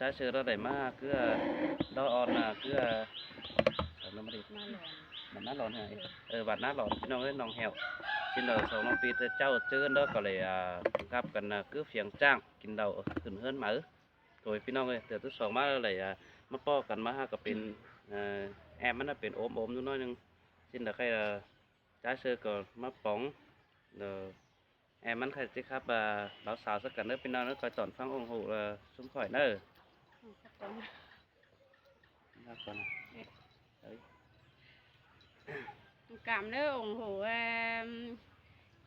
trái sơ đó đầy má cứ đó on là cứ sao nó mới đi มาหลอน bạn nát lon này bạn nát lon nó cái nòng heo trên đầu sau nó pi trao chơi đó có lại gặpกันcứ phiền trangกิน đầuขึ้นเฮือนมาrồi พี่น้องเลยเดี๋ยวตัวสองมาเลยมาป้อกันมาก็เป็นแอมมันเป็นโอมๆน้อยนึงxin là cái trái sơ còn má bóng em ăn khai chứ khắp báo xào tất cả nước bên nào nó coi tỏn phăng ủng hộ là xuống khỏi nữa สักคน ra còn đấy cảm ơn ủng hộ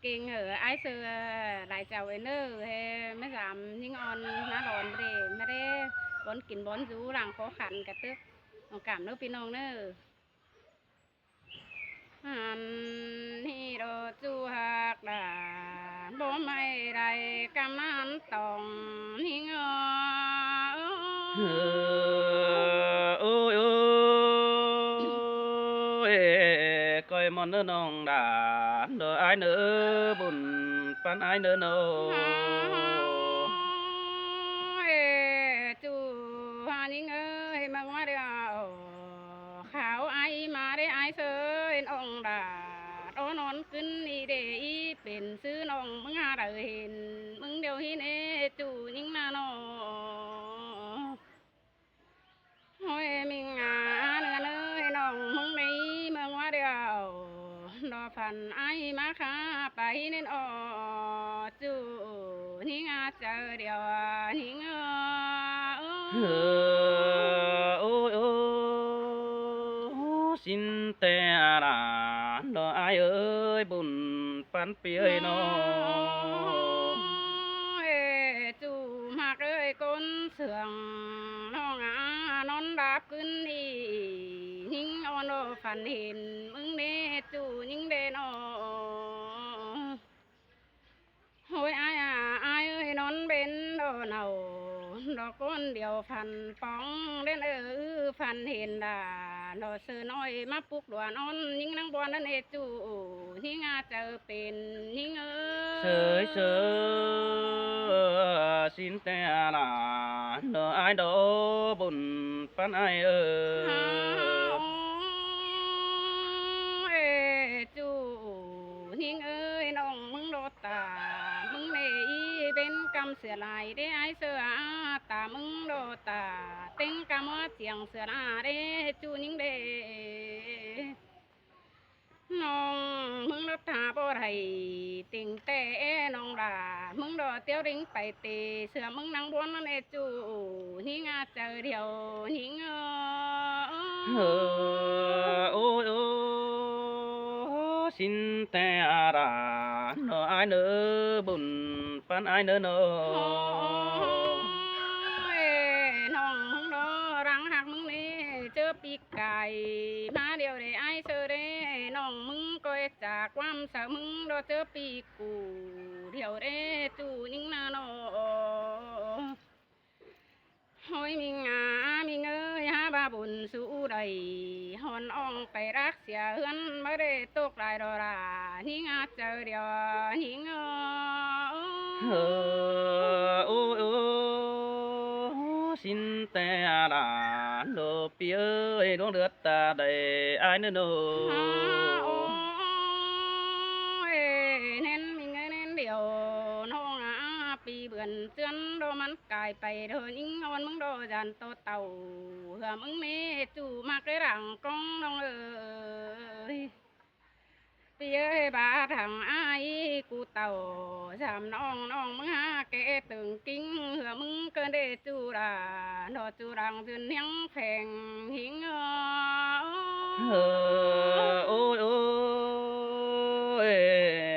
kinh ở ai sư đại chào ấy nữa mới giảm những on ná đòn để mớiได้bón kín bón rú rằng khó khăn cả tước cảm ơn pin ông nữa hi đồ chu hạc đà bố mày đại cảm ơn tổng hi ôi ôi coi món nữa nong đã nữa ai nữa buồn pan ai nữa nô chú hà ninh ơi mà ngoài đèo khảo ai mà để ai sơi ông đã đó non kinh đi để ýเป็นซื้อน้องมึงหาได้เห็นมึงเดียวหินจูยิ่งนาโนโอ้ยมิงาเนื้อเนยน้องมึงนี่เมืองว่าเดียวดอพันไอมาขาไปเน้นอจูหิงาเจอเดียวหิงôi ôi xin tè là đó ai ơi buồn pan ơi nóจูมากเอ้ยก้นเสื่องน้องนอนดับขึ้นนี่หิงอ่อนฝันเห็นมึงเน่จูยิ่งเด่นโอ้ยอายเอ้ยนอนเป็นดอกเนาดอกก้นเดียวพันป้องเล่นพันเห็นด่าดอกเสือน้อยมาปลุกดวนอนยิ่งนั่งบอนนั่นเอจูหิงเจอเป็นหิงsới sới xin tè là đó ai đó buồn pan aiจูหิงเอ้ยน้องมึงโดตามึงเนอีเป็นกำเสือลายได้ไอเสือตามึงโดตาเต็งกำว่าเสียงเสือลาได้จูยิงเดน้องมึงโดตาบ่ไรติงแต่น้องด่ามึงโดเตี้ยวริงไปเตเสือมึงนั่งบนนั่นเอจูหิงเจอเดียวหิงôi ôi xin tè là nó ai nữa buồn pan ai nữa nó น้องมึงโดรังหักมึงนี่เจอปีกไก่มาเดียวได้ไอเซอได้น้องมึงก็จากความเสือมึงโดเจอปีกูเดียวได้จูยิ่งนาโนโอ้ยมีงามีเงยหาบาบุญสู้ใดหอนอ่องไปรักเสียเฮือนไม่ได้ตกลายดอราหิงเจอเดียวหิงôi ôi xin tè là nó pi ơi nó lướt ta đầy ai nữa nó เน้นมีเงินเน้นเดียวน้องปีเบื่อนเตือนโดมันกลายไปเธอยิ่งอ่อนมึงโดยันโตเต่าเหือมึงนี่จู่มากเลยหลังกองน้องเอ้ยปีเอ้ยบาทางไอ้กูเต่าสามน้องมึงแกตึงกิ้งเหือมึงเกินได้จู่ด่าโดจู่รังจนยังแพงหิงôi ôi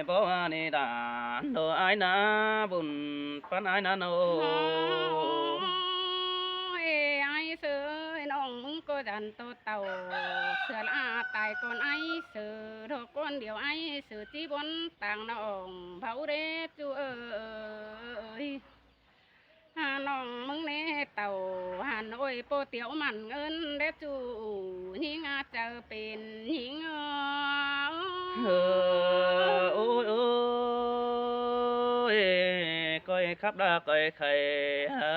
bỏ anh đã nó ai na buồn pan ai na nó ไอ้เสือน้องมึงก็ดันโตเต่าเสือละตายก่อนไอ้เสือทอก้อนเดียวไอ้เสือที่บนต่างน้องเผาเรจูเอ้ยน้องมึงเน่เต่าหันโอ้ยโปเตียวมันเงินเดจูหิงเจอเป็นหิงôi ôi coi khắp đa cõi khầy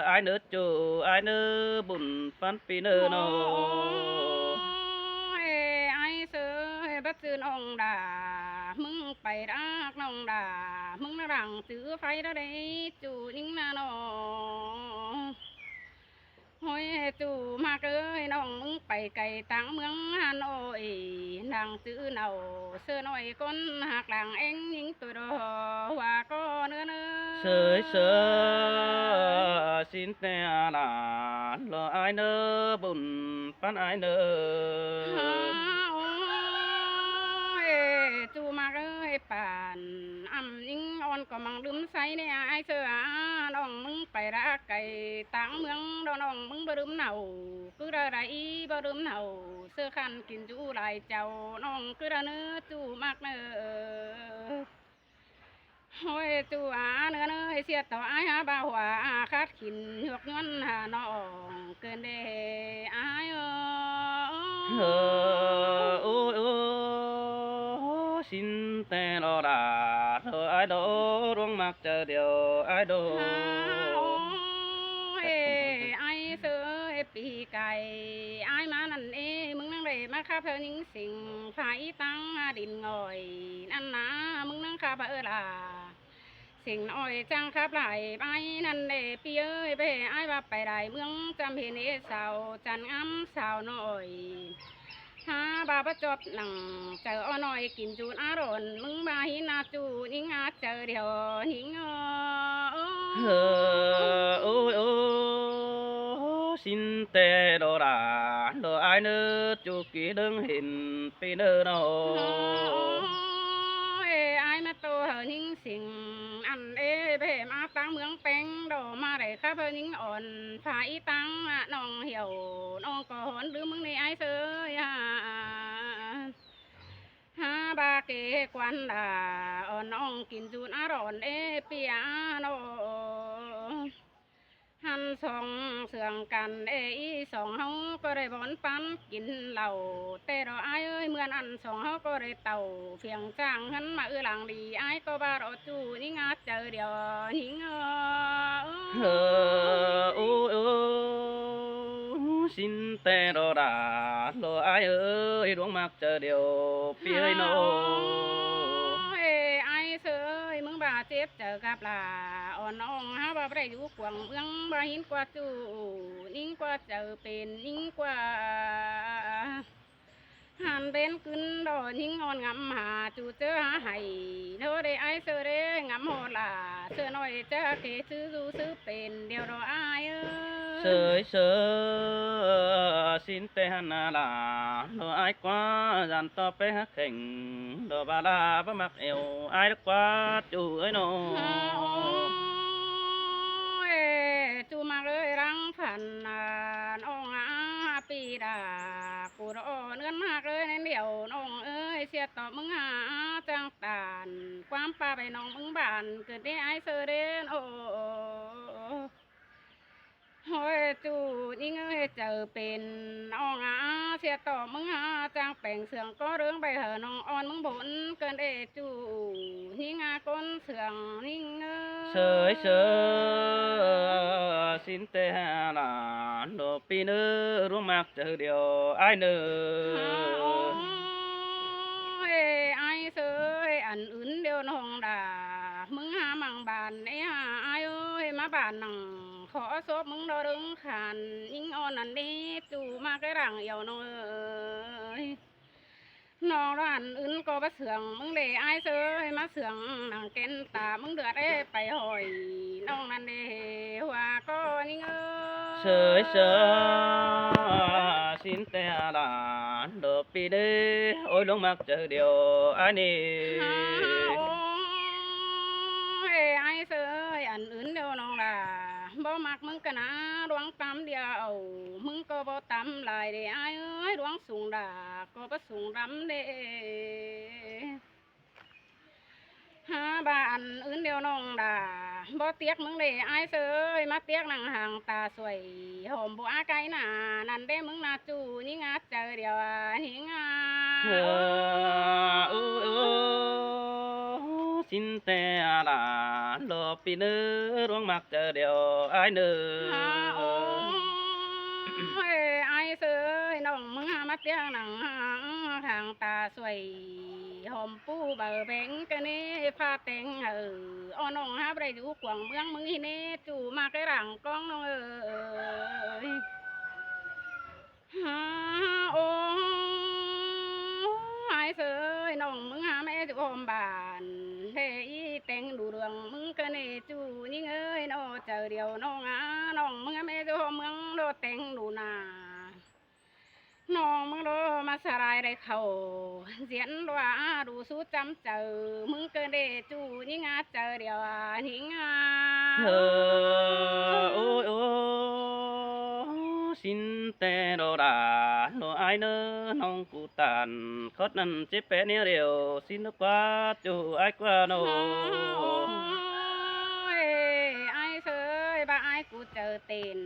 ai nữa chủ ai nữa bùn phan pi nữa nó ไอ้เสือบัดซื้อน้องด่ามึงไปรักน้องด่ามึงน่ะรังซื้อไฟแล้วได้จูนิ่งน่ะน้องโอ้ยจู่มาเกยน้องมึงไปไกลต่างเมืองฮานโอยนางซื้อเนาเสื้อน้อยก้นหักหลังเอ็งยิงตัวดอว่าก็เนื้อ sơi sơ xin te là lo ai nơ bùn phan ai nơ จู่มาเกยป่านอ่ำยิงอ่อนก็มังลืมใส่เนี่ยไอ้เสือน้องมึงไปรักไก่ต่างเมืองดอน้องมึงบ่ลืมเนาคืออะไรบ่ลืมเนาเสื้อคันกินจู่หลายเจ้าน้องคือเนื้อจู่มากเนื้อ โอ้ยตัวเนื้อเนื้อเสียต่อไอ้หาบ่าวว่าคาดขินหยกย้อนหาน้องเกินเดไอ้ôi ôi xin te lo đà lo ai đó ruộng mặc chờ điều ai đó ไอ้เสือปีไก่ไอ้มานั่นเอมึงนั่งเลยมาข้าเพลิงสิ่งไฟตั้งดินง่อยนั่นนะมึงนั่งข้าเพล่ะสิ่งน้อยจังครับไหลไปนั่นเดปีเอ้ยไปไอ้ว่าไปได้เมืองจำเห็นเอสาวจันอ้ำสาวน้อยหาบาประจบหนังเจออ้อน้อยกินจูนอารมณ์มึงมาหินาจูนิงอาเจอเดียวหิงôi ôi xin te đồ đà đồ ai nữa chú kỹ đứng hình pi nữa nó ไอ้มาโตเฮนิงสิงอันเอเพมาตั้งเมืองเป็งดอมาได้ข้าเพนิงอ่อนผาอีตั้งน้องเหี่ยวน้องก็หอนหรือมึงในไอ้เสยฮาบาเกควันดาอ่อนน้องกินจูนอร่อนเอเปียโนหันสองเสื่องกันอีสองเฮาก็ได้บอนปันกินเหล้าแต่เราไอ้เอ้ยเมื่อนั้นสองเฮาก็ได้เต่าเพียงจ้างหันมาหลังดีไอ้ก็บาเราจูนี่งาเจอเดียวหิงôi ôi xin te đồ đà đồ ai ơi ruộng mặc chờ điều pi ơi nó ไอ้เสยมึงบาเจ็บเจอกับลาอ่อนน้องฮะบ่ได้อยู่กวางเมืองบ่หินกว่าจูนิ่งกว่าเจอเป็นนิ่งกว่าหันเป็นขึ้นดอนิ่งอ่อนงำหาจูเจอหาให้เธอได้ไอ้เสยได้งำโหลาเสือน้อยเจอเกซื้อดูซื้อเป็นเดียวรอไอ้sơi sơ xin te hana là đồ ai quá dàn to pe hắc khỉnh đồ ba la ba mặc eo ai đó quá chú ơi nó จูมาเลยรังผันน้องปีดากูรอเนื้อหักเลยในเดียวน้องเอ้ยเสียต่อมึงหาจังตานความป่าไปน้องมึงบานเกิดได้ไอเสเดนโอ้โอ้ยจูนี่เงยเจอเป็นน้องเสียต่อมึงหาจังแป่งเสืองก็เรื่องไปเหอะน้องอ่อนมึงบนเกินเอจูนี่งาก้นเสืองนี่เงย sơi sơ xin te là đồ pi nữa ruộng mặc chờ điều ai nữa ไอ้เสยอันอื่นเดียวน้องด่ามึงหามังบานไอ้หาไอ้เอ้ยมาบานนังขอศพมึงดอดึงขันยิงอ่อนอันนี้จู่มาไกรังเหี่ยวน้องเอ้ยน้องร้านอื่นก็มาเสืองมึงเลยไอ้เสยมาเสืองนังเก้นตามึงเดือดไปหอยน้องนั่นเด้ว่าก็นี่เอ้ย sơi sơ xin te là đồ pi đê ôi luống mặc chờ điều ai nè ไอ้เสยอันอื่นเดียวน้องล่ะบ่มักมึงกันนะดวงตำเดียวมึงก็บ่ตำหลายเด้ไอ้เอ้ยดวงสูงด่าก็บ่สูงดำเด้หาบ้านอื่นเดียวน้องด่าบ่เตียกมึงเด้ไอ้เสยมาเตียกนั่งห่างตาสวยหอมบัวไก่หนานั่นเด้มึงน่าจูนี่งาเจอเดียวหิงxin te là đồ ปีนื้อร่วงมักเจอเดียวไอ้เนื้ โอ้ อ ไอ้เสยน้องมึงมาเตียงหนังทางตาสวยหอมปูเบอเบงกันนี่พาเต็งอ้อน้องฮะไปอยู่กวางเมืองมึงที่นี่จู่มาcáiหลังกล้องน้องโอ้ไอ้เสยน้องมึงหาแม่จู่หอมบานเฮ้ยเต็งดูเรื่องมึงกันนี่จู่ยิ่งน้อเจอเดียวน้องน้องมึงแม่จู่หอมเมืองโดเต็งดูนา น้องมึงโดมาสลายได้เขาเสียนว่าดูสู้จำเจอมึงเกินเดจูนี่งาเจอเดียวนี่งา เธอโอ้ยโอ้สินแต่โดดาโนไอเนอน้องกูตันคดนั้นเจ็บแปะเนี้ยเดียวสินกว่าจูไอกว่าโน โอ้ยไอ้เสยบ้าไอ้กูเจอเต้น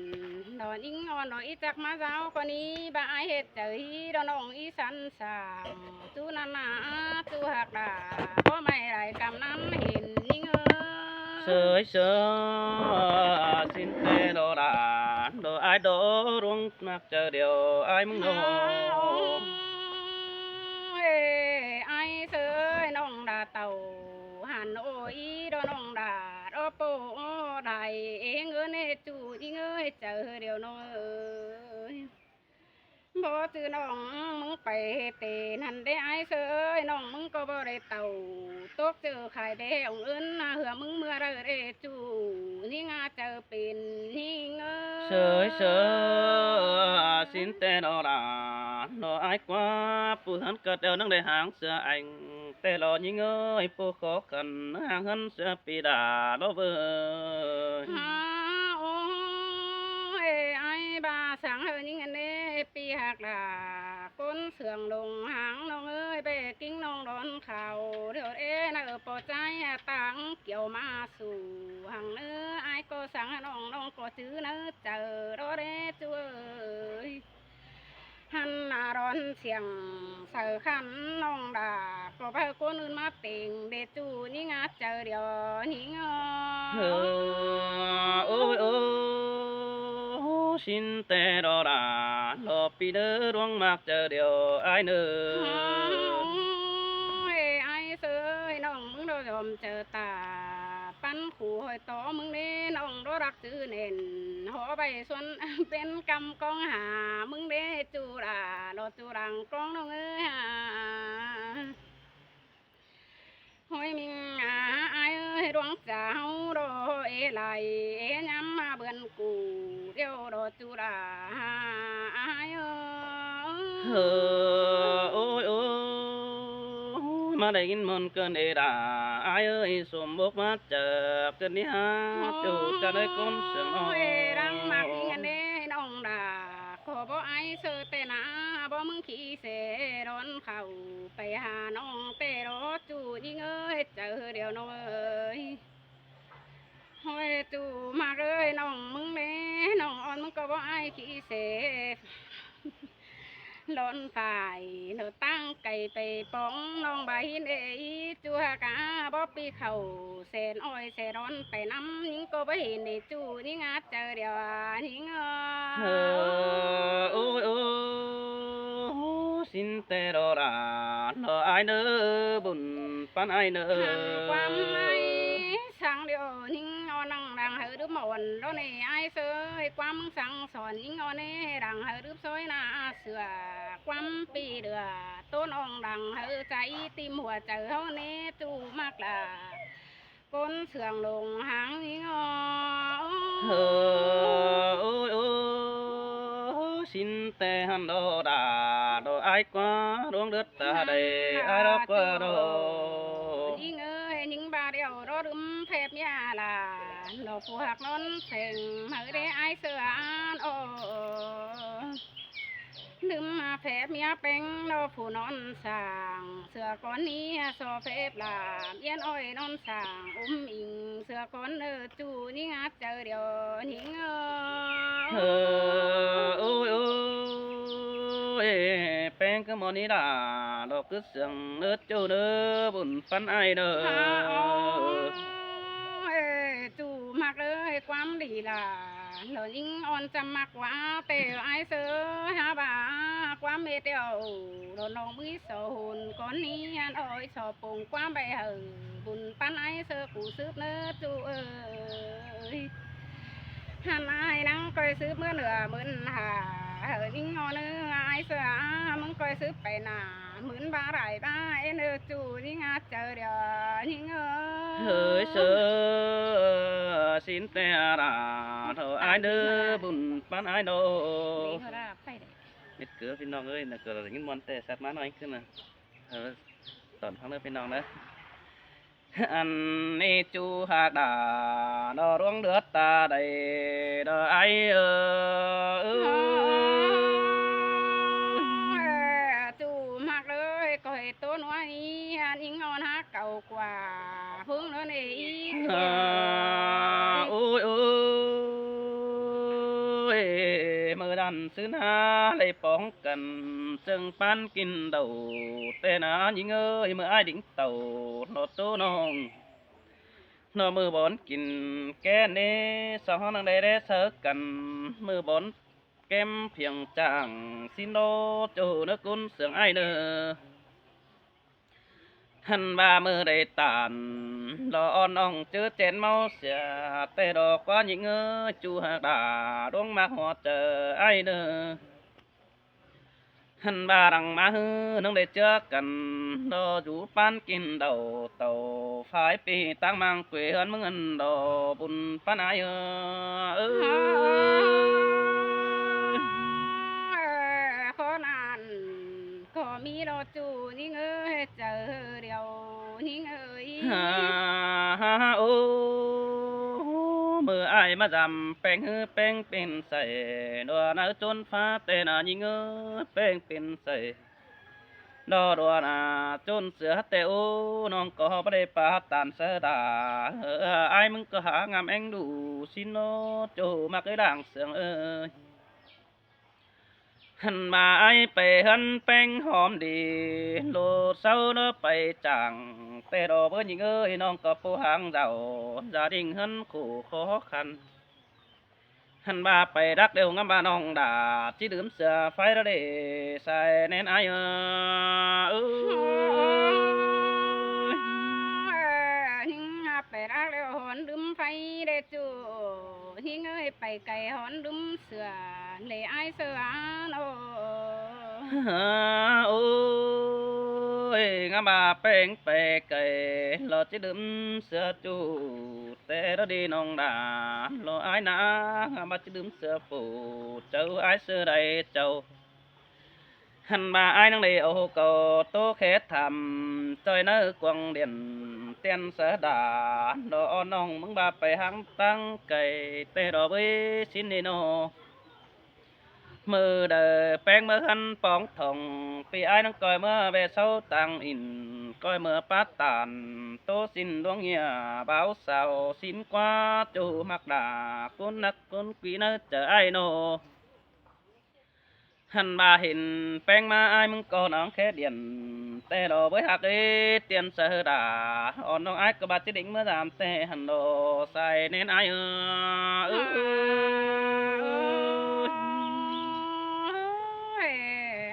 ดอนอิงอ่อนดอนอีจักมาเจ้ากว่านี้บ้าไอ้เฮ็ดเจอฮีดอนน้องอีสันสามจูนานาจูหักดาเพราะไม่ไรกำนั้นเห็นยิ่งเสยเสยสินแต่โดดาโดไอโดร่วงมักเจอเดียวไอมึงโน ไอ้เสยน้องดาเต่าหันโอ้ยดอน้องดาโอโปไดเองเนจูจิงเจอเดียวน้อยบ่จือน้องมึงไปเตนันได้ไอ้เสยน้องมึงก็บ่ได้เต่าตกเจอขายแดงเอิ้นเหือมึงเมื่อไรเรจูนี่งาเจอเป็นนี่เง เสยเสยสินแต่โดดาโนไอquá phụ thân cất đeo nâng để hàng xưa anh tê lo nhí ngơi phụ khó khăn hàng hân xưa pi đà đó vơi โอ้ยไอ้บาสังเฮอนี่เงินเด้ปีหักดาก้นเสื่องลงหางน้องเอ้ยไปกิ้งน้องโดนเข่าเดี๋ยวน่ะปอใจตังเกี่ยวมาสู่หังเนื้อไอ้ก็สั่งน้องน้องก็จื้อเนื้อเจอรอเด้ช่วยหันหน้าร้อนเสียงเสือขันน้องดาก็ไปคนอื่นมาเต่งเดจูนี่งาเจอเดียวนี่งอ ôi ôi xin tê đò đà lọ pi đơ ruộng mạc chờ điều ai nữa ไอ้เสยน้องมึงโดยอมเจอตาปั้นขู่หอยต่อมึงเน่น้องโดรักจื้อเน่นหอใบส่วน เป็นกำกองหามึงเด้จูราโดจูรังกองน้องเอ้ยหอยมิงไอ้เอ้ยดวงเจ้าโดเอไหลเอย้ำมาเบือนกูเดียวโดจูราไอ้เอ้ย ôi ôi mà đây in môn cơn đê đà ai ơi xùm bốc mắt chờ cơn đi ha chủ cho đây con sương โอ้ hò ยรังมักอีกันเด้น้องดาขอบ่ไอเสอแต่นาบ่มึงขี้เสร้อนเข้าไปหาน้องแต่รอจู่ยิงเอ้ยเจอเดี๋ยวน้องเอ้ยโอ้ยจู่มาเลยน้องมึงเด้น้องอ่อนมึงก็บ่ไอขี้เสร้อนตายเนื้อตั้งไก่ไปป้องน้องใบเอ้ยจัวกาบ่ปีเข่าเสนอ้อยเสร้อนไปน้ำยิงก็บ่เห็นได้จู่นี่งาเจอเดียวนี่งอ ôi ôi xin tê đò đà lọ ai nữa buồn pan ai ความไม่ nữa สั่งเดียวนิ่งเอานังดังเฮอดึบหมอนแล้วนี่ไอ้เสยความมึงสั่งสอนนิ่งเอาเน่ดังเฮอดึบซอยหน้าเสือความปีเดือต้นองดังเฮอใจติมหัวเจอเฮาเน่จู่มากล่ะก้นเสื่องลงหางนิ่งเอา ôi ôi xin tê hắn đò đà đò ai quá đuông đất ta đây ai đó qua đó ยิงเอ้ยยิงบาเดียวรอดึมเพบยาล่ะเราผู้หักล้นเสียงมือได้ไอเสืออันโอดึมมาเพบเมียเป็งเราผู้นอนสางเสือก้อนนี้โซเฟบลามเย็นอ้อยนอนสางอิงเสือก้อนจูนี่งัดเจอเดียวหิงôi ôi pen cái mónนี้đã đọc cứ sương nước châu nữa buồn phán ai nữa โอ้ย ความดีล่ะเหลือยิ่งอ่อนจำมากกว่าแต่ไอเสือหาบ่าความเมตเดียวโดนน้องมือโซหุนก่อนนี้อันอ้อยชอบปงความใบเหือบุญปันไอเสือกูซื้อเนื้อจูเอ้ยหันไอ้นังก้อยซื้อเมื่อเหนือเหมือนหาเหือยิ่งอ่อนเนื้อไอเสือมึงก้อยซื้อไปหนาเหมือนบาไรบ้าเอ็นเออจูยิ่งอาเจอเดียวยิ่งเอ้ hơi sơ xin te ra thở ai đỡ bùn bán ai đâu ดีเขาได้ไปเลย biết cửaพี่น้องเอ้ยนะเกิดอะไรงี้มันแต่สัตว์มาหน่อยขึ้นนะตอนฟังเด้อพี่น้องนะอันนี้จูหากด่าดอร้วงเดือดตาใดดอไอจูมากเลยก็เห็นต้นไว้ยิ่งอ่อนฮักเก่ากว่าพึ่งแล้วนี่ โอ้ยโอ้ยมือดันซื้อนาเลยป้องกันจึงปันกินเต่าแต่นายิงเอ้ยเมื่อไอ้ดิ้งเต่าโนโตน้องนอมือบอนกินแกเนสองนังได้เสอกันมือบอนแก้มเพียงจางสินโนโจนกุนเสียงไอเนอหันบามือได้ตานรอน้องเจอเจนเมาเสียแต่ดอกว่ายิงเอจูหากด่าดวงมาหัวเจอไอเนอหันบารังมาฮือน้องได้เจอกันรออยู่ปานกินเดาเต่าฝ่ายปีตั้งมังเกวียนมึงอันดอบุญปานายขอนั้นก็มีรอจูยิ่งเอ้ยเจอเดียวยิ่งเอ้ย โอ้มือไอายมาจำแป้งฮือแป้งเป็นใส่ดอนาจนฟ้าแต่นายิงแป้งเป็นใส่ดอดัวนาจนเสือแต่โอ้น้องก็ไม่ได้ปาตานเสดาไอายมึงก็หางามเอ็งดูสิโนโจมาเกยด่างเสืองหันมาไอไปหันแป้งหอมดีโลดเศร้าเนอไปจังแต่ดอกเบิ้ลยิงน้องก็ผู้หางเจ้าจะดิ่งหันขู่ขอคันหันมาไปรักเร็วงามบาน้องดาจีดื่มเสือไฟระเดใส่แน่นไอหิงไปรักแล้วหอนดึมไฟได้จูหิงเอ้ยไปไก่หอนดึมเสือเลยไอเสือโน โอ้ยงามบาแป้งไปไก่รอจีดื่มเสือจูแต่ระดีน้องดารอไอายนางามบาจีดื่มเสือปูเจ้าไอายเสือใดเจ้า หันมาไอ้นังเดียวก็โตแค่ทำจอยเนื้อกวางเดียนเตียนเสดาดอน้องมึงบาไปหังตั้งไก่เตดอวิสินนี่โนมือเดอแป้งมือหันปองทองปีไอ้นังก้อยเมื่อเวเศร้าตังอินก้อยเมื่อปัดตานโตสินดวงเหียบ่าวสาวสินกว่าจูมักดาคนนักคนกีเนื้อเจอไอ้โนหันมาเห็นแป้งมาไอ้มึงก็น้องแค่เดียนแต่ดอกvới hạt ấy tiền sơ đà onน้องไอ้ก็บาดจะดิ่งเมื่อตามแต่หันโดใส่เน้นไอ้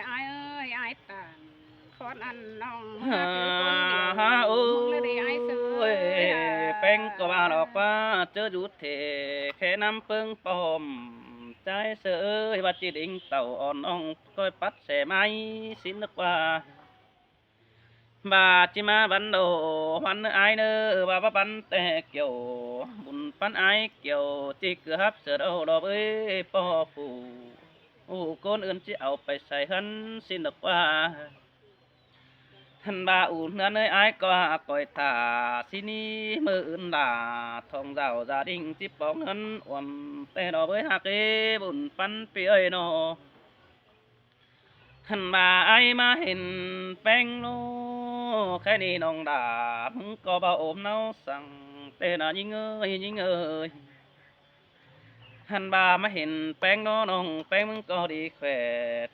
ไอ้เอ้ยไอ้ตานคนอันน้อง โอ้ มึงเลยไอ้เสือ แป้งก็บาดอกว่าเจอจุดเทแค่น้ำเปิงปอมใจเสือว่าจะดิ่งเต่าอ่อนน้องก็ปัดแสไม้สินนึกว่าบาจิมาบันโดวันไอเนอบาปันแต่เกี่ยวบุญปันไอเกี่ยวจีเกือบเสือเอาดอกเอ้ยปอฟูคนอื่นจะเอาไปใส่หันสินกว่าหันบาอุ่นเนื้อเนยไอก็ก่อยตาสินี้มืออื่นด่าทองเจ้าจะดิ่งจิบปองเงินอ่อนแต่ดอกเอ้ยหักเอ้บุญปันเปียโนหันมาไอมาเห็นแป้งโลแค่นี้น้องด่ามึงก็บ่โอมเนาสั่งแต่น่ะยิงเอ้ยหันบามาเห็นแป้งโนน้องแป้งมึงก็ดีแขว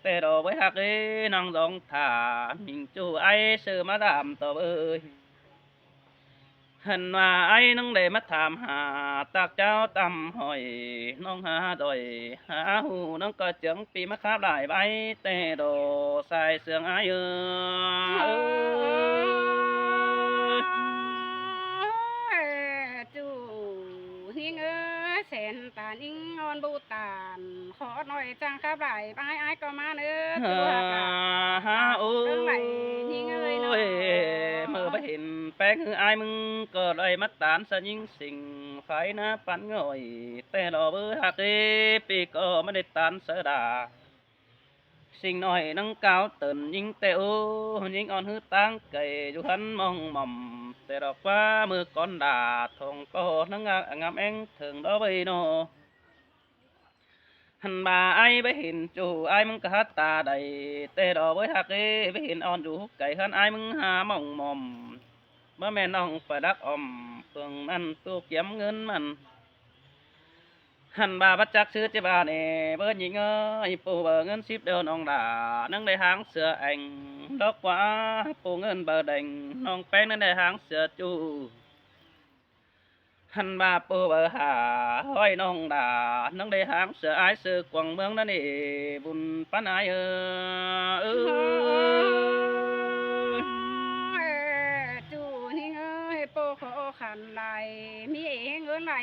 แต่ดอกไว้หักเอ้น้องดองถามิงจูไอเสือมาดามต่อเอ้ย หันว่าไอ้น้องได้มาถามหาตากเจ้าตำหอยน้องหาดอยหาหูน้องก็เจียงปีมะขามหลายใบแต่โดใส่เสืองอายโอ้ย ยจูหิงเอ้ยแสนตานิ่งงอนบูตานขอหน่อยจังครับไหลไปไอ้ายก็มาเนื้อตัวกาโอ้เรื่องไหลหิงเอ้ยน้อยเมื่อไปเห็นแป้งคืออายมึงก็เลยมัดตานสะยิงสิ่งไฟนะปันง่อยแต่ดอกเบอร์หักเอปีก็ไม่ได้ตานเสดาสิ่งน้อยนังก้าวเตินยิงแต่โอ้ยิงอ่อนหือตั้งไก่อยู่หันมองหม่อมแต่ดอกฟ้ามือก้อนดาทองก็นังงามแองถึงดอกใบโน หันมาไอไปเห็นจูไอมึงก็ฮัดตาใดแต่ดอกไว้หักเอไปเห็นอ่อนอยู่ไก่หันไอมึงหาหม่องหม่อมเมื่อแม่น้องไปดักอมเพิ่งมันตัวเก็บเงินมันหันบาบัดจักซื้อเจ็บาเน่เบิ้ลยิงเอ้ยปูเบอร์เงิน10 เดียวน้องด่านั่งได้หางเสือแองดอกว่าปูเงินเบอร์แดงน้องแป้งนั่งได้หางเสือจู หันมาปูเบอหาห้อยน้องดาน้องได้หางเสืออายเสือกวางเมืองนั่นนี่บุญปานอายจูหิงเอ้ยโปขอขันไหลมีเองเงินไหล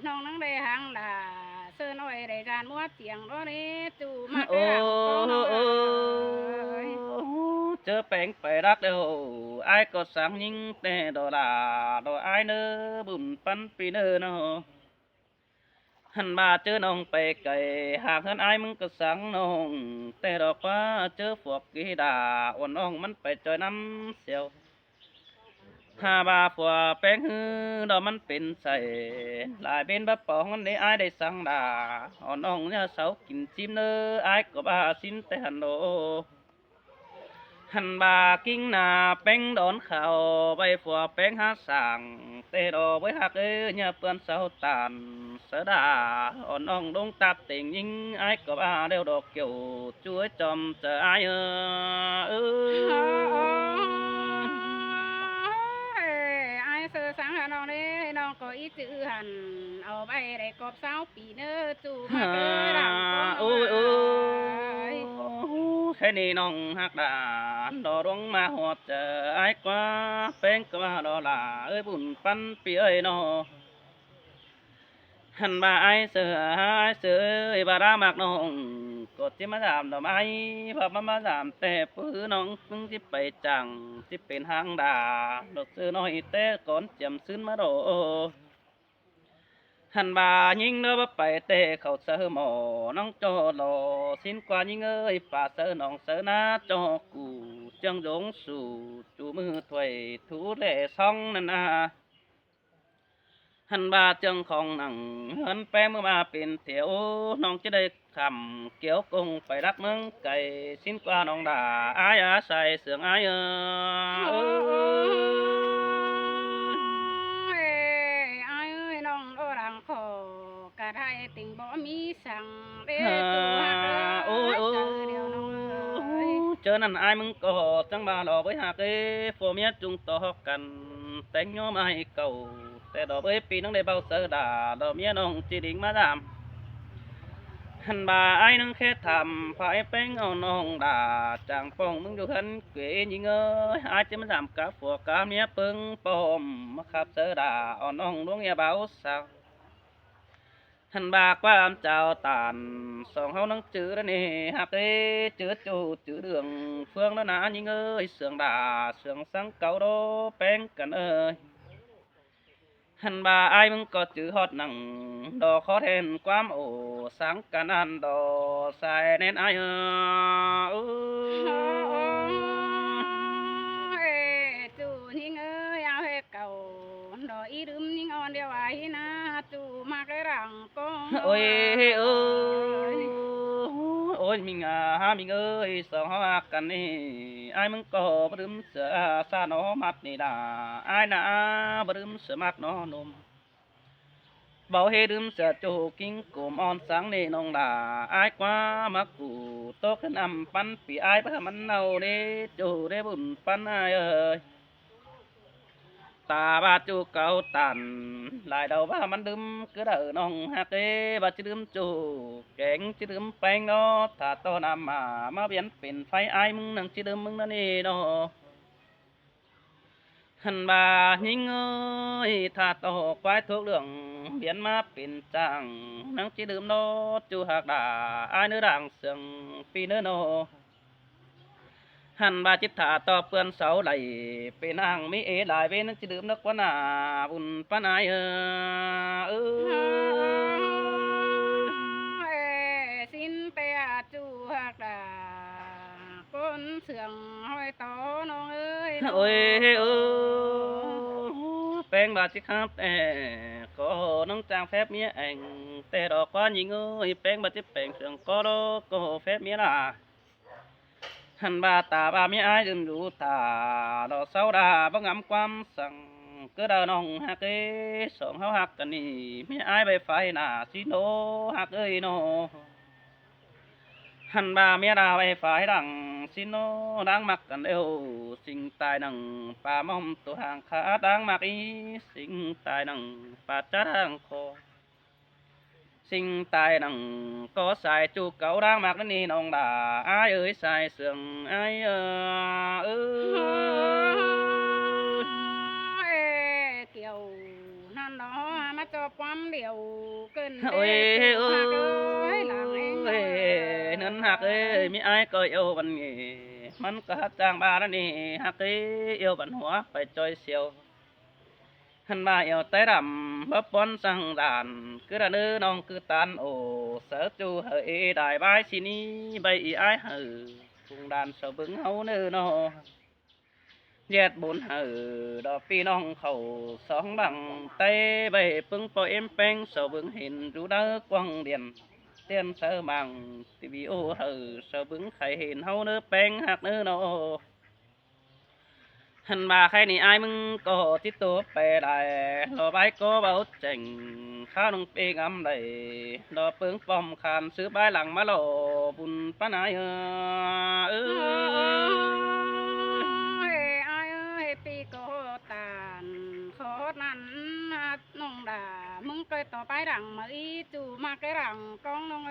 น้องนั่งได้หางดาเสื้อน้อยได้จานมัวเตียงร้อนี้จูมาโอ้ได้หลังก็น้องเอ้ย เจอแป้งไปรักเดียวอายก็สั่งยิงแต่ดอลาดออายเนอบุญปันปีเนอเนาะหันมาเจอน้องไปไก่หากหันอายมึงก็สั่งน้องแต่ดอกว่าเจอพวกกีดาอ่อนน้องมันไปจอยน้ำเสียว หาบาผัวแป้งฮือดอกมันเป็นใส่หลายเป็นบะปองอันนี้อายได้สั่งดาอ่อนน้องเนี่ยเสากินจิ้มเนออายก็บาสินแต่หันโดหันบากิ้งหนาแป้งดอนเขาใบผัวแป้งหาสั่งแต่ดอกไว้หักเอ้ยเนี่ยเปื้อนเสาตานเสดาอ่อนน้องดงตับเต่งยิงอายก็บาเดียวดอกเกี่ยวช่วยจอมเจออายเออ ไอ้เสือสังหาน้องเด้น้องก็อีจื้อหันเอาไปได้กบ20 ปีเน้อจูมาเด้อดังก็โอ้ยโอ้ยแค่นี้น้องหักดานดอดวงมาหอดเจอไอ้กว่าเป็นกว่าดอลาเอ้ยบุญปันปีเอ้ยนอหันมาไอ้เสือเอ้ยบาดามากน้องกดที่มาถามดอกไม้พอมาถามแต่ปื้อน้องเพิ่งที่ไปจังที่เป็นหางดาดอกเสือน้อยแต่ก่อนจำซื้อมาโด หันบายิงเนื้อไปเตะเขาเสือหมอน้องจอหล่อสิ้นกว่ายิงเอ้ยป่าเสือน้องเสือนาจอกูจังยงสู่จูมือถวยถูเล่ซองนั่นนาหันบาจังของหนังหันแป้เมื่อมาเป็นเถียวน้องจะได้คำเกี่ยวกงไปรักเมืองไก่สิ้นกว่าน้องด่าอายอาศัยเสืองอายโอ้ย ยไอ้เอ้ยน้องโอรังขอกะไทยติ่งบ่มีสั่งเด้จูฮักโอ้ยโอ้เอ้ยเจอเดียวน้องเอ้ยเจอนั่นอายมึงก็จังบาดอกไว้หักเอ้ผัวเมียจุงต่อกันแต่งย้อมไอ้เก่าแต่ดอกเอ้ยปีน้องได้เบาเสือดาดอกเมียน้องจีดิ่งมาดามหันบาไอ้นังแค่ทำพายแป้งเอาน้องด่าจางป้องมึงอยู่หันเกยยิงเอ้ยอาจจะมาดามกับผัวกาเมียปึงปอมมาขับเสือดาเอาน้องดวงอย่าเบาสาว หันบากความเจ้าตานสองเฮานังจื้อแล้วนี่ฮักเอ้จื้อจูจื้อเดืองเฟืองแล้วนะยิงเอ้ยเสืองด่าเสืองสังเก่าโดแป้งกันเอ้ยหันบาไอ้มึงก็จื้อฮอดหนังดอกขอแทนความโอสังกันอันดอใส่แน่นไอ้เอ้โอ้ย ยจูนิ่งเอ้ยเอาให้เก่าดอกอีดึมนิ่งอ่อนเดียวไว้นะจูมาไกรังก็โอ้ยเอ้ย ยโอ้ยมิงมิงเอ้ยสองเฮาฮักกันนี่ไอ้ายมึงก็บรึมเสือซาโนอมัดนี่ดาไอ้ายนะบรึมเสือมักน้อหนุ่มเบาเฮดึมเสือโจกิ้งกุมอ่อนสังนี่น้องดาไอ้ายกว่ามักกูโตขึ้นอำปันปีไอ้ายพะมันเนาเด้โจได้บุญปันอ้ายเอ้ย ตาบาจูเก่าตันหลายเดาว่ามันดื่มcứ đợiน้องฮักเอ้บาจะดื่มจูแกงจะดื่มแป้งเนาะถ้าต้นน้ำมาเปลี่ยนเป็นไฟไอ้ายมึงนั่งจะดื่มมึงนั่นเองเนาะหันบาหิงเอ้ยถ้าโตควายทุกเรื่องเปลี่ยนมาเป็นจังนั่งจะดื่มเนาะจูหักด่าอ้ายเนื้อด่างเสียงปีเนื้อเนาะ หันบาจิตถาต่อเปื่อนเสาไหลเป็นอ่างมีเอหลายเว้นจะดื่มนักว่านาบุญปานายเออ xin pe chu hạc đà con sườn hoi tó nó ơi โอ้ยเออแป้งบาจิครับแต่ก็น้องจางแฟบเมียเองแต่ดอกก้อนยิงเอ้ยแป้งบาจิแป้งเสียงก็ดอกก็แฟบเมียล่ะหันบาตาบาเมียอายดื่มอยู่ตาดอกเสาดาบังงำความสั่งก็ดาน้องฮักเอ้สองเฮาฮักกันนี่เมียอายไปไฟหน้าสิโนฮักเอ้ยโนหันบาเมียดาไปไฟดังสิโนดังมักกันเอวสิ่งตายนังป่ามอมตัวห่างขาดังมักอีสิ่งตายนังป่าจ้าดังคอสิ่งตายนังก็ใส่จูเก่าดังมักนั่นนี่น้องดาอายเอ้ยใส่เสื่องอายเออ kiểu nan đó mà cho quắm điều cơn โอ้ย đê เอ้ chu ย hạc ơi làng em เอ้ยนั่นหักเอ้ยมีไอ้ก็เอวบันเงมันก็หักจางบาแล้วนี่หักเอ้ยเอวบันหัวไปจอยเสียวหันมาเอวไต้ดำบับปอนสังดานคือระเนื้อน้องคือตานโอเสือจูเฮยได้ใบายสินี้ใบอีไอ้เฮอพุงดานเสบึงเฮาเนื้อน้อแยดบุญเฮอดอกพี่น้องเขาสองบังเต้ใบปึงปอเอ็มแป้งเสบึงเห็นรูเด้อกวางเดียน เตียนเสอมังทีวีโอเฮอเสบึงไข่เห็นเฮาเนื้อแป้งหักเนื้อโนหันมาใครนี่อายมึงก็ติดตัวไปได้รอใบก็เบาเจ๋งข้าวน้องเปงำได้รอเปิงปอมคานซื้อใบหลังมาหล่อบุญป้านายเออ ơi ai ơi pi cô tàn khó năn nông đà mừng cây tỏ bái đằng mà ý chủ mà cái đằng con nông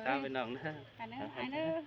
sao bên ơi น้องนะ ai nữa